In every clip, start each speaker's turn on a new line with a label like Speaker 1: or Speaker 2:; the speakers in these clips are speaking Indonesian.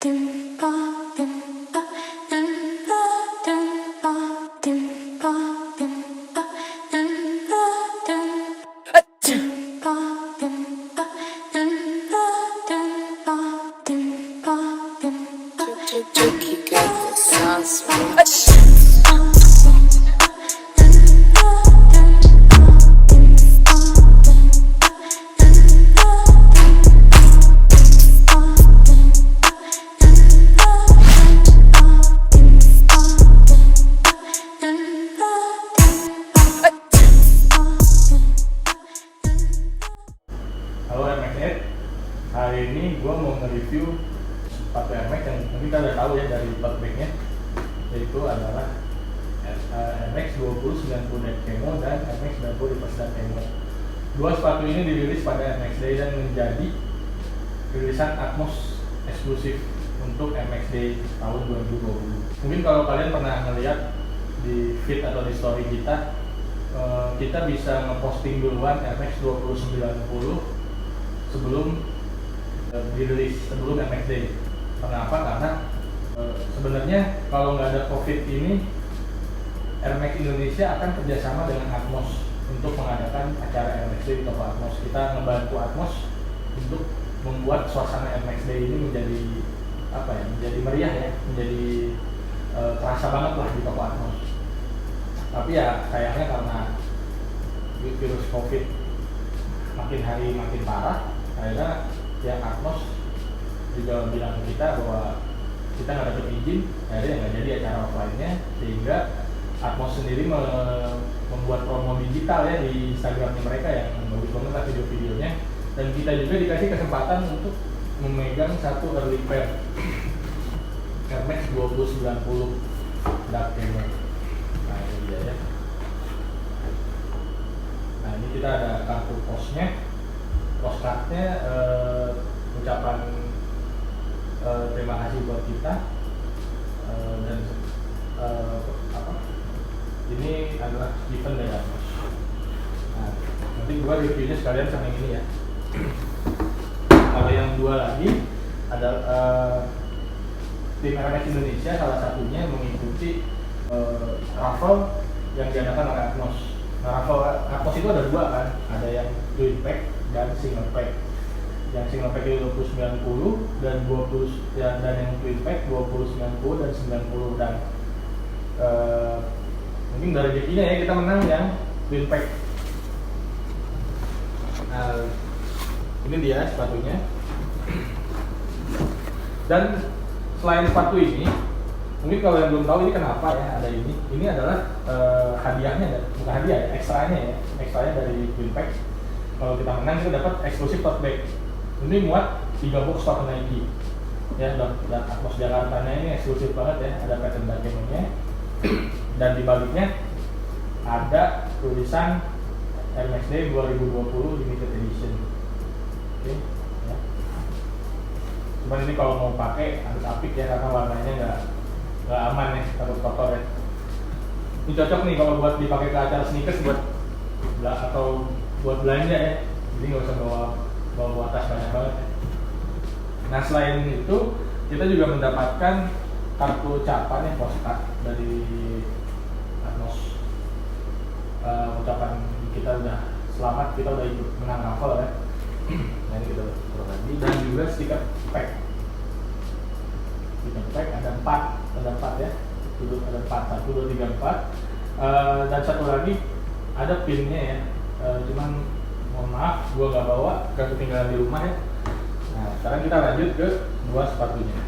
Speaker 1: Halo MX8, hari ini gue mau nge-review sepatu MX yang mungkin kita udah tahu ya dari tote bag-nya, yaitu adalah MX20 90 Camo dan MX90 Reverse Camo. Dua sepatu ini dirilis pada MX Day dan menjadi rilisan Atmos eksklusif untuk MX Day tahun 2020. Mungkin kalau kalian pernah ngeliat di feed atau di story kita, kita bisa ngeposting duluan MX20 90 sebelum dirilis, sebelum MX Day. Kenapa? Karena sebenarnya kalau nggak ada COVID ini, Air Max Indonesia akan kerjasama dengan Atmos untuk mengadakan acara Air Max Day di toko Atmos. Kita ngebantu Atmos untuk membuat suasana Air Max Day ini menjadi apa ya? Menjadi meriah ya, menjadi terasa banget lah di toko Atmos. Tapi ya sayangnya karena virus COVID makin hari makin parah, akhirnya pihak Atmos juga bilang ke kita bahwa kita nggak dapat izin, akhirnya nggak jadi acara offline-nya, sehingga Atmos sendiri membuat promo digital ya di Instagramnya mereka yang bagus banget lah video-videonya, dan kita juga dikasih kesempatan untuk memegang satu early pair Air Max 2090 Dark Camo. Nah ini dia ya. Nah ini kita ada kartu posnya, postcardnya, ucapan terima kasih buat kita, dan ini adalah event dari Atmos. Nah nanti gua reviewnya sekalian sama yang ini ya. Kalau yang dua lagi ada tim Air Max Indonesia, salah satunya mengikuti raffle yang diadakan oleh Atmos. Nah, raffle Atmos itu ada dua kan, ada yang twin pack dan single pack. Yang single pack itu 2090 dan 20 dan yang twin pack 2090 dan 90, dan mungkin dari rezekinya ya kita menang yang twin pack. Nah, ini dia sepatunya. Dan selain sepatu ini, mungkin kalau yang belum tahu ini kenapa ya ada ini. Ini adalah hadiahnya, bukan hadiah ya, ekstranya dari Twin Pack. Kalau kita menang kita dapat eksklusif tote bag. Ini muat 3 box sepatu Nike. Ya, dan Atmos Jakarta-nya ini eksklusif banget ya, ada pattern Camo-nya. Dan di baliknya ada tulisan Air Max Day 2020 Limited Edition. Oke, ya. Cuman ini kalau mau pakai harus apik ya, karena warnanya nggak aman ya, takut kotor ya. Ini cocok nih kalau buat dipakai ke acara sneakers atau buat belanja ya. Jadi nggak usah bawa tas banyak banget ya. Nah selain itu kita juga mendapatkan kartu ucapan ya, postcard dari Atmos. Ucapan kita udah selamat, kita udah ikut menang raffle ya. Nah ini kita turun lagi, dan juga stiker pack. Stiker pack ada 4 ya. Dulu ada 4, 1, 2, 3, 4. Dan satu lagi ada pinnya ya. Cuman mohon maaf, gua nggak bawa, gak ketinggalan di rumah ya. Nah sekarang kita lanjut ke dua sepatunya.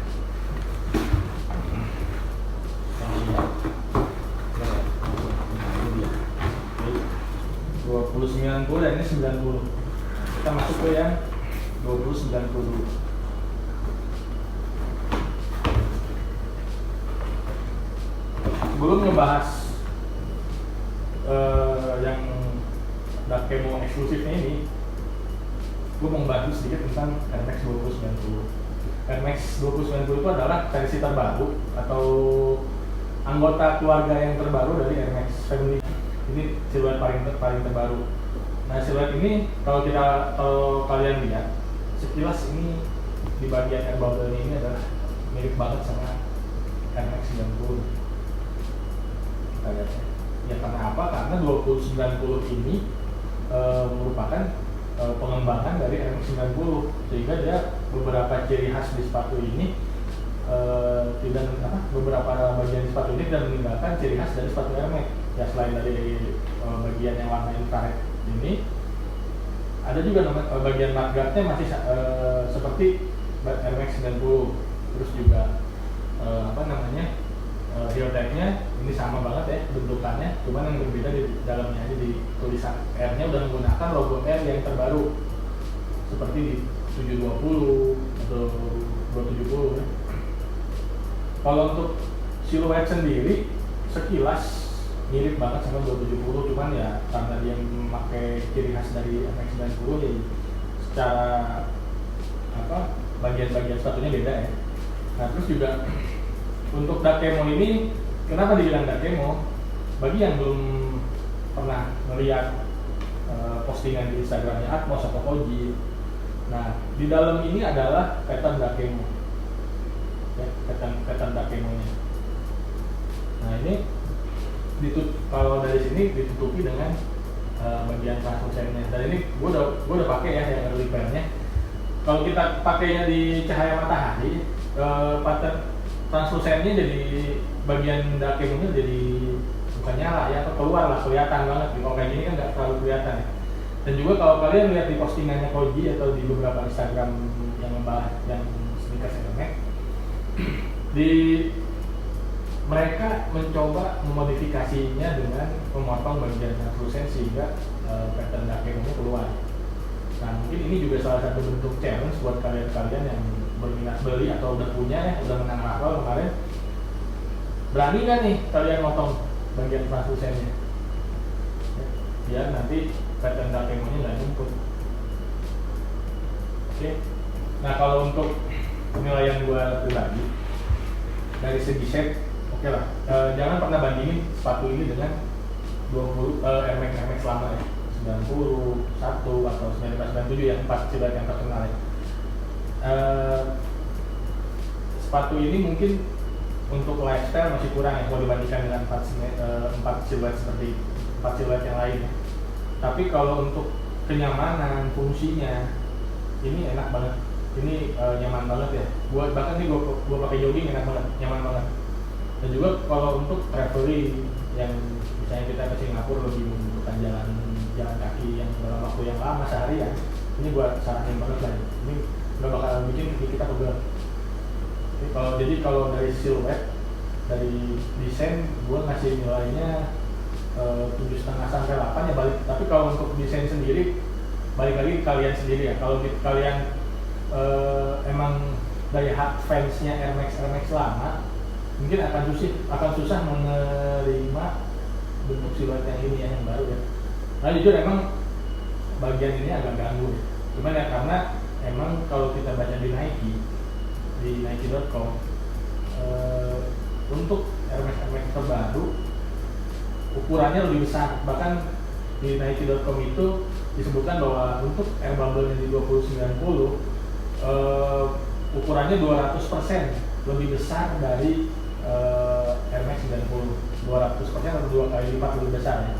Speaker 1: 2090 dan ini 90. Kita masuk ke yang 2090 dulu. Sebelum ngebahas yang Dark Camo eksklusifnya ini, gue mau bantu sedikit tentang Air Max 2090. Air Max 2090 itu adalah versi terbaru atau anggota keluarga yang terbaru dari Air Max Family. Ini siluet paling terbaru. Nah siluet ini kalau kalian lihat sekilas, ini di bagian air bubble ini adalah mirip banget sama RMX 90. Kita lihat ya, karena apa? Karena 2090 ini merupakan pengembangan dari RMX 90, sehingga dia beberapa ciri khas di sepatu ini tidak beberapa bagian di sepatu ini tidak meninggalkan ciri khas dari sepatu RMX. Ya, selain dari bagian yang warna infrared ini, ada juga bagian mudguardnya masih seperti RMX 90. Terus juga heel tagnya ini sama banget ya bentukannya, cuman yang berbeda di dalamnya aja, di tulisan R-nya udah menggunakan logo R yang terbaru seperti di 720 atau 270 ya. Kalau untuk siluet sendiri sekilas mirip banget sama 270, cuman ya karena dia memakai ciri khas dari MX 90, jadi secara bagian-bagian sepatunya beda ya. Nah, terus juga untuk Dakemo ini, kenapa dibilang Dakemo? Bagi yang belum pernah melihat postingan di Instagramnya Atmos atau Koji, nah di dalam ini adalah pattern Dakemo, ya, pattern Dakemonya. Nah ini kalau dari sini ditutupi dengan bagian translusennya. Dan ini gue udah pakai ya yang early pair-nya. Kalau kita pakainya di cahaya matahari, pattern translusennya jadi bagian Dakemonya jadi bukan nyala ya, atau keluar lah, kelihatan banget. Kalau kayak gini kan nggak terlalu kelihatan ya. Dan juga kalau kalian lihat di postingannya Koji atau di beberapa Instagram yang membahas yang sneakers RMX, mereka mencoba memodifikasinya dengan memotong bagian translusen sehingga pattern Dakemonya keluar. Nah, mungkin ini juga salah satu bentuk challenge buat kalian-kalian yang berminat beli atau udah punya ya, udah menang raffle kemarin. Berani nggak nih kalian motong bagian translusennya? Ya, biar nanti pattern Dakemonya nggak nyumput. Oke. Nah, kalau untuk penilaian gua pribadi dari segi shape, oke lah. Jangan pernah bandingin sepatu ini dengan 20 RMX lama ya, 90, 1 atau 1997 ya, 4 siluet yang terkenal ya. Sepatu ini mungkin untuk lifestyle masih kurang ya kalau dibandingkan dengan 4 siluet seperti 4 siluet yang lain ya. Tapi kalau untuk kenyamanan, fungsinya ini enak banget. Ini nyaman banget ya. Bahkan nih gua pakai jogging enak banget, nyaman banget. Dan juga kalau untuk traveling yang misalnya kita ke Singapura lebih membutuhkan jalan kaki yang dalam waktu yang lama sehari ya, ini gua saranin banget lah. Ini nggak bakal bikin kita pegel. Jadi kalau dari siluet, dari desain, gua ngasih nilainya 7,5 sampai 8 ya balik. Tapi kalau untuk desain sendiri, balik lagi kalian sendiri ya. Kalau kalian emang dari fansnya RMX lama, mungkin akan susah menerima bentuk siluet yang ini ya, yang baru ya. Nah jujur emang bagian ini agak ganggu ya. Cuman ya karena emang kalau kita baca di Nike.com, untuk RMX terbaru ukurannya lebih besar. Bahkan di Nike.com itu disebutkan bahwa untuk Air Bubble yang di 2090 ukurannya 200% lebih besar dari RMX 90, 200% atau 2 kali lipat lebih besar ya.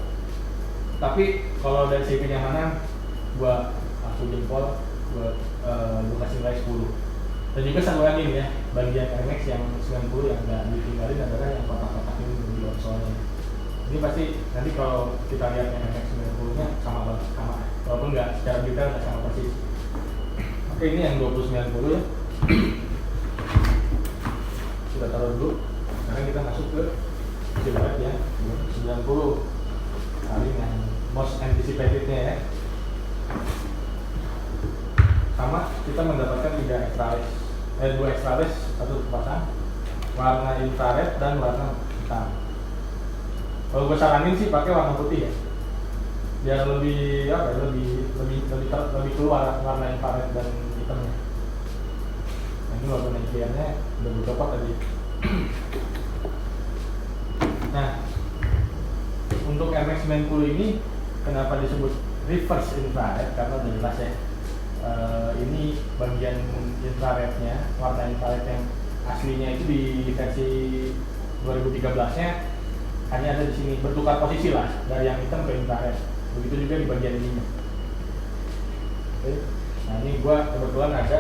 Speaker 1: Tapi kalau dari segi kenyamanan, gua aku jempol, gua kasih nilai 10. Dan juga satu lagi nih ya, bagian RMX yang 90 yang nggak ditinggalin adalah yang kotak-kotak ini di outsole-nya. Ini pasti nanti kalau kita lihat yang RMX 90-nya sama, walaupun nggak secara detail nggak sama persis. Oke, ini yang 2090 ya. Kita taruh dulu. Sekarang kita masuk ke siluet ya 90. Kali yang most anticipated-nya ya. Sama kita mendapatkan 2 extra lace, satu pasang, warna infrared dan warna hitam. Kalau gue saranin sih pakai warna putih ya, biar lebih lebih keluar warna infrared dan hitamnya. Nah, ini warna Nike-nya udah gue copot tadi. Nah, untuk MX 90 ini kenapa disebut reverse infrared? Karena udah jelas ya, ini bagian infrarednya, warna infrared yang aslinya itu di versi 2013-nya hanya ada di sini, bertukar posisi lah dari yang hitam ke infrared. Begitu juga di bagian ininya. Oke. Nah ini gua kebetulan ada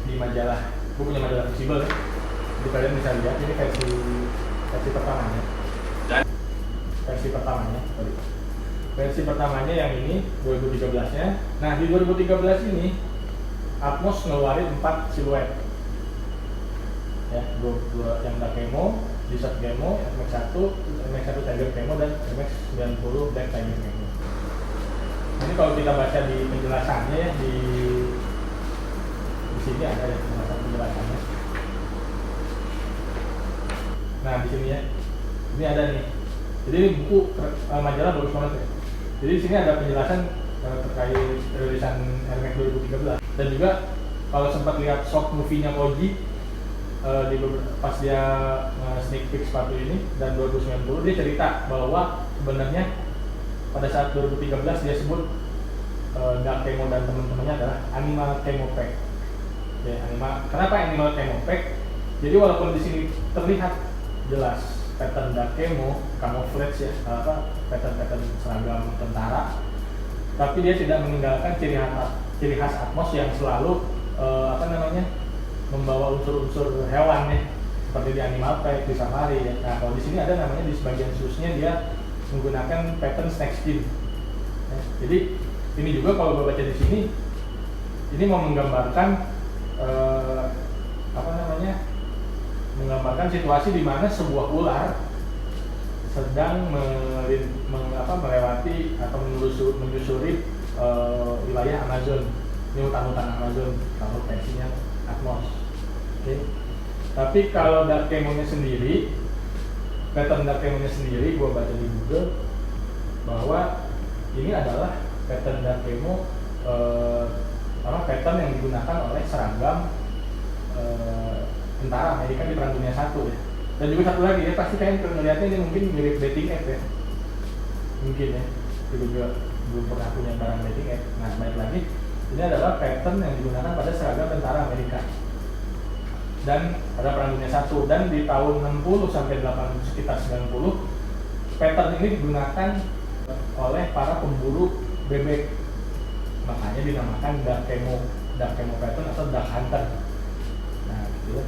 Speaker 1: di majalah, gua punya majalah Visible ya. Jadi kalian bisa lihat ini versi pertamanya. Versi pertamanya yang ini 2013-nya. Nah di 2013 ini Atmos ngeluarin 4 siluet. Ya, dua yang Dakemo, Desert Camo, MX1 Tiger Camo dan MX90 Black Tiger Camo. Ini kalau kita baca di penjelasannya ya, di sini ada ya penjelasannya. Nah di sini ya, ini ada nih. Jadi ini buku majalah bagus banget ya. Jadi di sini ada penjelasan terkait rilisan NMAX 2013 dan juga kalau sempat lihat short movie-nya Koji pas dia sneak peek sepatu ini dan 2090 dia cerita bahwa sebenarnya pada saat 2013 dia sebut Dark Camo dan teman-temannya adalah Animal Camo Pack. Ya, kenapa Animal Camo Pack? Jadi walaupun di sini terlihat jelas pattern Dark Camo, camouflage ya, pattern seragam tentara, tapi dia tidak meninggalkan ciri khas Atmos yang selalu membawa unsur-unsur hewan ya, seperti di Animal Pack, di Safari ya. Nah kalau di sini ada namanya di sebagian shoesnya dia menggunakan pattern snakeskin. Ya, jadi ini juga kalau gue baca di sini, ini mau menggambarkan menggambarkan situasi di mana sebuah ular sedang melewati atau menyusuri wilayah Amazon. Ini hutan-hutan Amazon kalau versinya Atmos. Okay. Tapi kalau Dark Camo-nya sendiri, pattern Dark Camo-nya sendiri, gue baca di Google bahwa ini adalah pattern Dark Camo, pattern yang digunakan oleh seragam tentara Amerika di Perang Dunia I ya. Dan juga satu lagi ya, pasti kalian melihatnya ini mungkin mirip Betting Ape ya, mungkin ya. Itu juga belum pernah punya barang Betting Ape. Nah balik lagi, ini adalah pattern yang digunakan pada seragam tentara Amerika dan pada Perang Dunia I, dan di tahun 60 sampai sekitar 90 pattern ini digunakan oleh para pemburu bebek, makanya dinamakan Dark Camo pattern atau Dark Hunter. Nah gitu ya.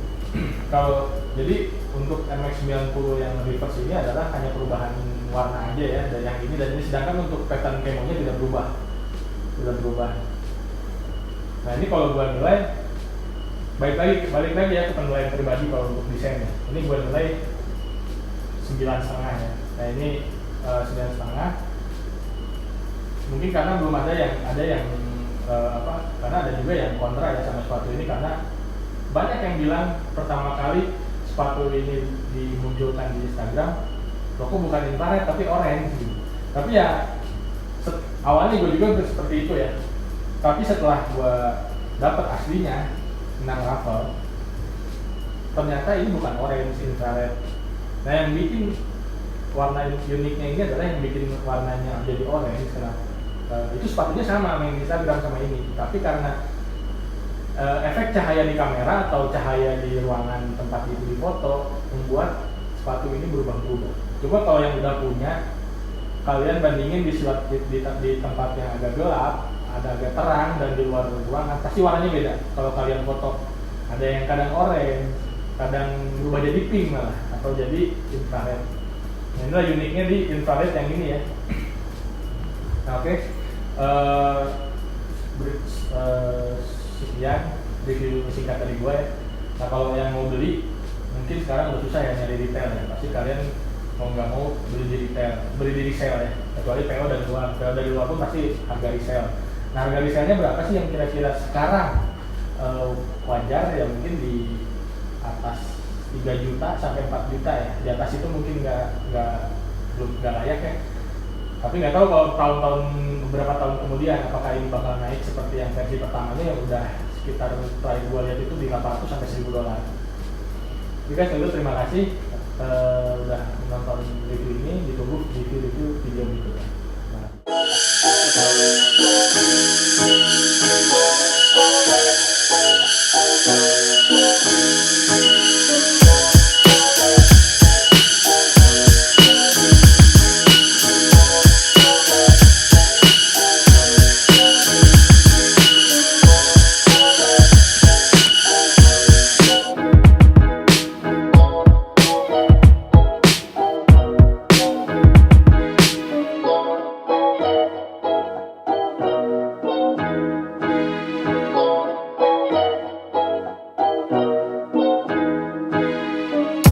Speaker 1: Kalau jadi untuk MX90 yang reverse ini adalah hanya perubahan warna aja ya, dari yang ini dan ini, sedangkan untuk pattern camo-nya tidak berubah. Nah ini kalau gua nilai, balik lagi ya ke penilaian pribadi kalau untuk desainnya. Ini gua nilai 9,5 ya. Nah ini 9,5. Mungkin karena belum ada yang karena ada juga yang kontra ya sama sepatu ini, karena banyak yang bilang pertama kali sepatu ini dimunculkan di Instagram, kok bukan infrared tapi orange gitu. Tapi ya awalnya gue juga seperti itu ya. Tapi setelah gue dapet aslinya menang raffle, ternyata ini bukan orange infrared. Nah yang bikin warna uniknya ini adalah yang bikin warnanya jadi orange. Kenapa? Itu sepatunya sama main Instagram sama ini, tapi karena efek cahaya di kamera atau cahaya di ruangan tempat itu difoto membuat sepatu ini berubah-ubah. Coba kalau yang udah punya, kalian bandingin di tempat yang agak gelap, ada agak terang, dan di luar ruangan, pasti warnanya beda. Kalau kalian foto, ada yang kadang orange, kadang berubah jadi pink malah, atau jadi infrared. Nah inilah uniknya di infrared yang ini ya. Nah oke. Sekian review singkat dari gue ya. Nah kalau yang mau beli, mungkin sekarang udah susah ya nyari retail ya. Pasti kalian mau nggak mau beli di resale ya. Kecuali PO dari luar pun pasti harga resale. Nah harga resale-nya berapa sih yang kira-kira sekarang wajar ya? Mungkin di atas 3 juta sampai 4 juta ya. Di atas itu mungkin belum layak ya. Tapi nggak tahu kalau beberapa tahun kemudian apakah ini bakal naik seperti yang versi pertamanya yang udah sekitar, terakhir gua lihat itu di 800 sampai 1000 dolar. Oke guys, terima kasih udah nonton review ini. Ditunggu review video berikutnya. Terima kasih.